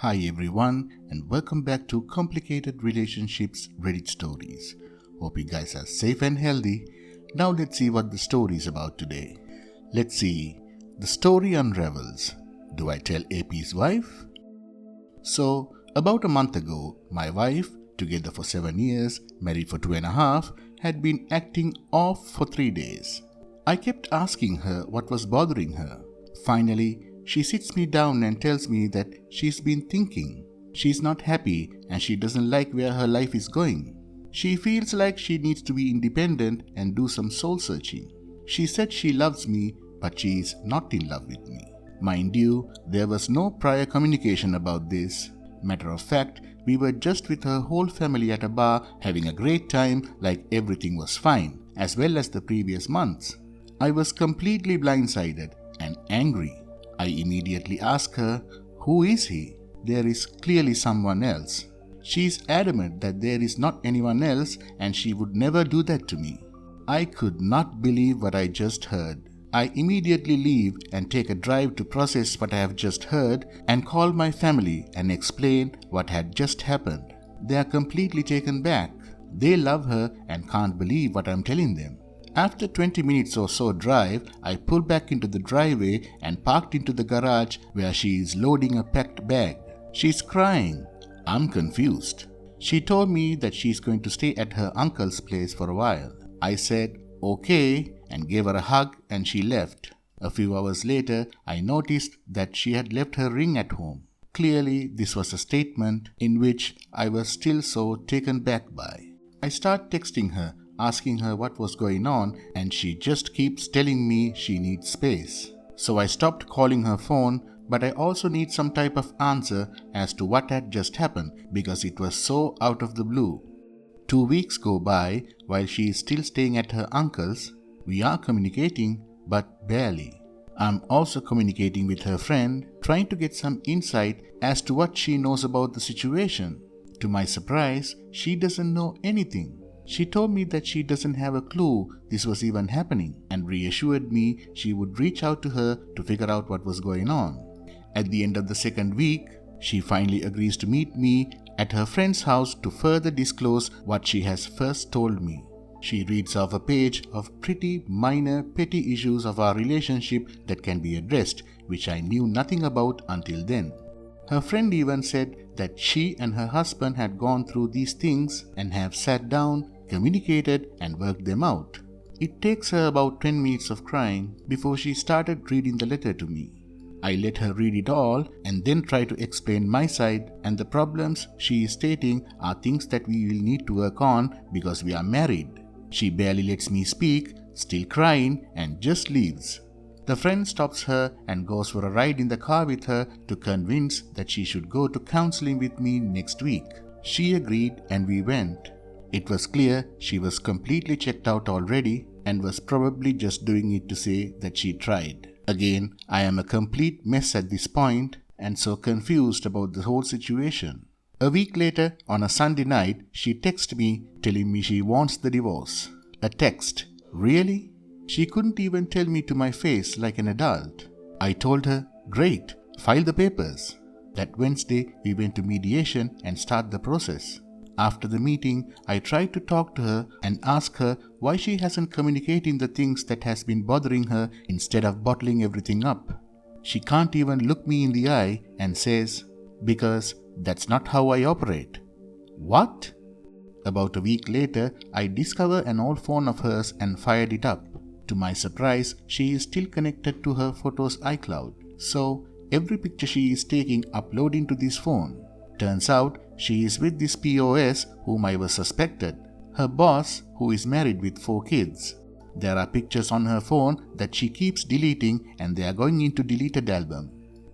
Hi everyone, and welcome back to Complicated Relationships Reddit Stories. Hope you guys are safe and healthy. Now let's see what the story is about today. Let's see. The story unravels. Do I tell AP's wife? So, about a month ago, my wife, together for 7 years, married for 2.5, had been acting off for 3 days. I kept asking her what was bothering her. Finally, she sits me down and tells me that she's been thinking. She's not happy and she doesn't like where her life is going. She feels like she needs to be independent and do some soul searching. She said she loves me, but she is not in love with me. Mind you, there was no prior communication about this. Matter of fact, we were just with her whole family at a bar having a great time like everything was fine, as well as the previous months. I was completely blindsided and angry. I immediately asked her, "Who is he?" There is clearly someone else. She is adamant that there is not anyone else and she would never do that to me. I could not believe what I just heard. I immediately leave and take a drive to process what I have just heard and call my family and explain what had just happened. They are completely taken back. They love her and can't believe what I'm telling them. After 20 minutes or so drive, I pulled back into the driveway and parked into the garage where she is loading a packed bag. She's crying. I'm confused. She told me that she's going to stay at her uncle's place for a while. I said, okay, and gave her a hug and she left. A few hours later, I noticed that she had left her ring at home. Clearly, this was a statement in which I was still so taken back by. I start texting her, asking her what was going on, and she just keeps telling me she needs space. So I stopped calling her phone, but I also need some type of answer as to what had just happened because it was so out of the blue. 2 weeks go by while she is still staying at her uncle's. We are communicating, but barely. I'm also communicating with her friend, trying to get some insight as to what she knows about the situation. To my surprise, she doesn't know anything. She told me that she doesn't have a clue this was even happening and reassured me she would reach out to her to figure out what was going on. At the end of the second week, she finally agrees to meet me at her friend's house to further disclose what she has first told me. She reads off a page of pretty minor petty issues of our relationship that can be addressed, which I knew nothing about until then. Her friend even said that she and her husband had gone through these things and have sat down, communicated and worked them out. It takes her about 10 minutes of crying before she started reading the letter to me. I let her read it all and then try to explain my side, and the problems she is stating are things that we will need to work on because we are married. She barely lets me speak, still crying, and just leaves. The friend stops her and goes for a ride in the car with her to convince that she should go to counseling with me next week. She agreed and we went. It was clear she was completely checked out already and was probably just doing it to say that she tried. Again, I am a complete mess at this point and so confused about the whole situation. A week later, on a Sunday night, she texted me telling me she wants the divorce. A text. Really? She couldn't even tell me to my face like an adult. I told her, great, file the papers. That Wednesday, we went to mediation and start the process. After the meeting, I tried to talk to her and ask her why she hasn't communicating the things that has been bothering her instead of bottling everything up. She can't even look me in the eye and says, because that's not how I operate. What? About a week later, I discover an old phone of hers and fired it up. To my surprise, she is still connected to her photos iCloud. So, every picture she is taking upload into this phone. Turns out, she is with this POS whom I was suspected. Her boss, who is married with 4 kids. There are pictures on her phone that she keeps deleting and they are going into deleted album.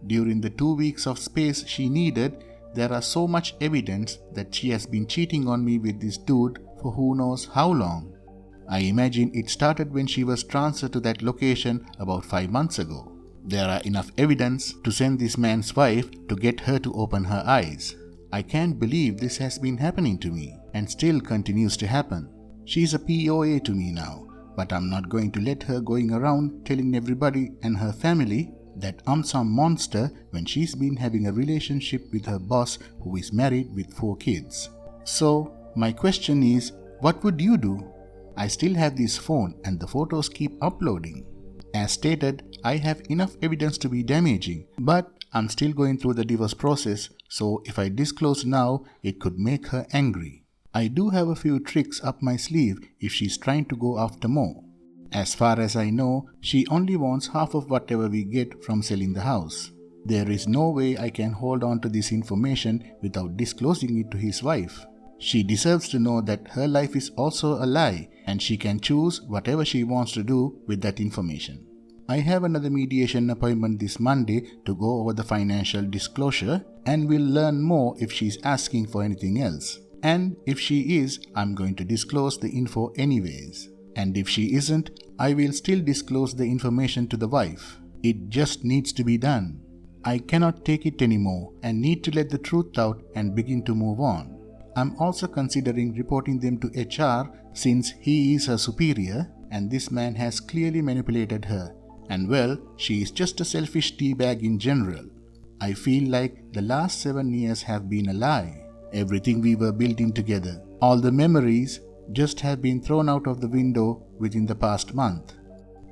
During the 2 weeks of space she needed, there are so much evidence that she has been cheating on me with this dude for who knows how long. I imagine it started when she was transferred to that location about 5 months ago. There are enough evidence to send this man's wife to get her to open her eyes. I can't believe this has been happening to me and still continues to happen. She's a POA to me now, but I'm not going to let her going around telling everybody and her family that I'm some monster when she's been having a relationship with her boss who is married with 4 kids. So, my question is, what would you do? I still have this phone and the photos keep uploading. As stated, I have enough evidence to be damaging, but I'm still going through the divorce process, so if I disclose now, it could make her angry. I do have a few tricks up my sleeve if she's trying to go after more. As far as I know, she only wants half of whatever we get from selling the house. There is no way I can hold on to this information without disclosing it to his wife. She deserves to know that her life is also a lie and she can choose whatever she wants to do with that information. I have another mediation appointment this Monday to go over the financial disclosure, and we'll learn more if she's asking for anything else. And if she is, I'm going to disclose the info anyways. And if she isn't, I will still disclose the information to the wife. It just needs to be done. I cannot take it anymore and need to let the truth out and begin to move on. I'm also considering reporting them to HR since he is her superior and this man has clearly manipulated her. And well, she is just a selfish teabag in general. I feel like the last 7 years have been a lie. Everything we were building together, all the memories, just have been thrown out of the window within the past month.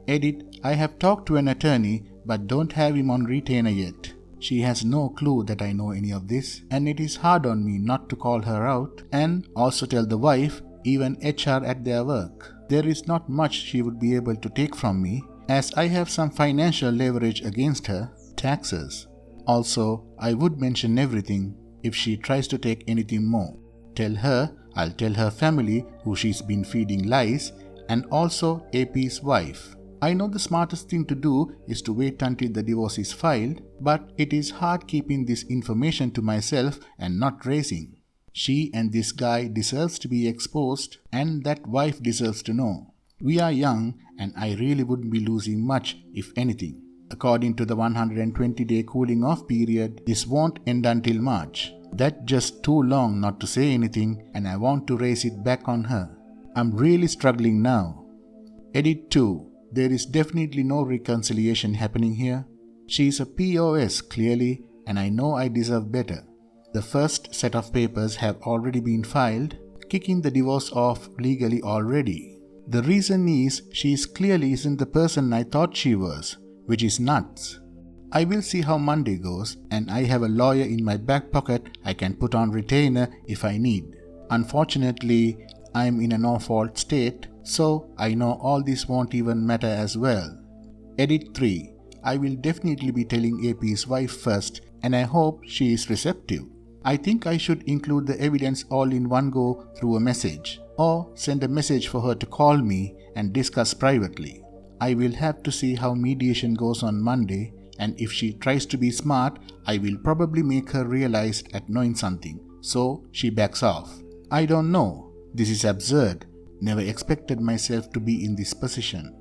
Edit, I have talked to an attorney but don't have him on retainer yet. She has no clue that I know any of this, and it is hard on me not to call her out and also tell the wife, even HR at their work. There is not much she would be able to take from me, as I have some financial leverage against her, taxes. Also, I would mention everything if she tries to take anything more. Tell her I'll tell her family who she's been feeding lies, and also AP's wife. I know the smartest thing to do is to wait until the divorce is filed, but it is hard keeping this information to myself and not raising. She and this guy deserves to be exposed, and that wife deserves to know. We are young and I really wouldn't be losing much, if anything. According to the 120-day cooling off period, this won't end until March. That's just too long not to say anything, and I want to raise it back on her. I'm really struggling now. Edit 2. There is definitely no reconciliation happening here. She is a POS clearly, and I know I deserve better. The first set of papers have already been filed, kicking the divorce off legally already. The reason is she clearly isn't the person I thought she was, which is nuts. I will see how Monday goes, and I have a lawyer in my back pocket I can put on retainer if I need. Unfortunately, I am in a no-fault state, so I know all this won't even matter as well. Edit 3. I will definitely be telling AP's wife first, and I hope she is receptive. I think I should include the evidence all in one go through a message, or send a message for her to call me and discuss privately. I will have to see how mediation goes on Monday, and if she tries to be smart, I will probably make her realize at knowing something, so she backs off. I don't know. This is absurd. Never expected myself to be in this position.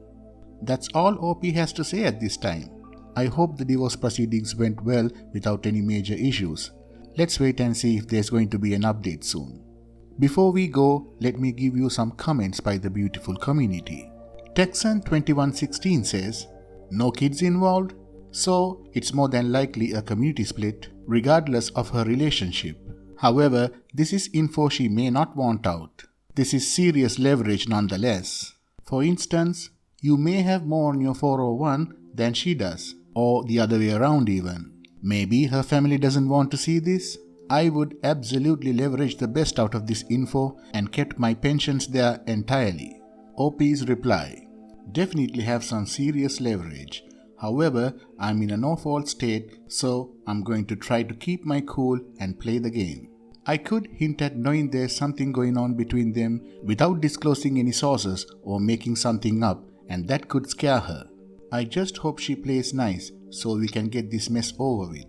That's all OP has to say at this time. I hope the divorce proceedings went well without any major issues. Let's wait and see if there's going to be an update soon. Before we go, let me give you some comments by the beautiful community. Texan2116 says, no kids involved? So it's more than likely a community split, regardless of her relationship. However, this is info she may not want out. This is serious leverage nonetheless. For instance, you may have more on your 401 than she does, or the other way around even. Maybe her family doesn't want to see this? I would absolutely leverage the best out of this info and kept my pensions there entirely. OP's reply: definitely have some serious leverage. However, I'm in a no-fault state, so I'm going to try to keep my cool and play the game. I could hint at knowing there's something going on between them without disclosing any sources or making something up, and that could scare her. I just hope she plays nice so we can get this mess over with.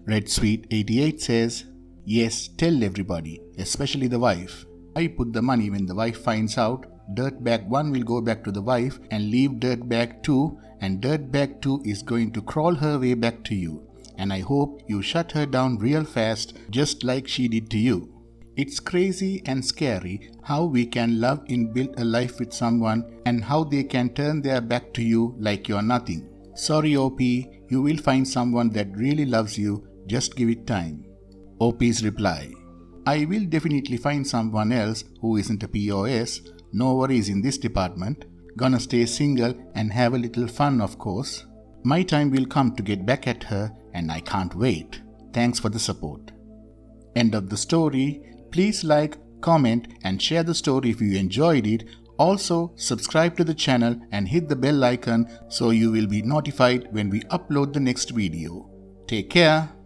Red Sweet 88 says, yes, tell everybody, especially the wife. I put the money when the wife finds out. Dirtbag 1 will go back to the wife and leave Dirtbag 2, and Dirtbag 2 is going to crawl her way back to you. And I hope you shut her down real fast, just like she did to you. It's crazy and scary how we can love and build a life with someone and how they can turn their back to you like you're nothing. Sorry OP, you will find someone that really loves you, just give it time. OP's reply: I will definitely find someone else who isn't a POS, no worries in this department. Gonna stay single and have a little fun, of course. My time will come to get back at her and I can't wait. Thanks for the support. End of the story. Please like, comment and share the story if you enjoyed it. Also, subscribe to the channel and hit the bell icon so you will be notified when we upload the next video. Take care.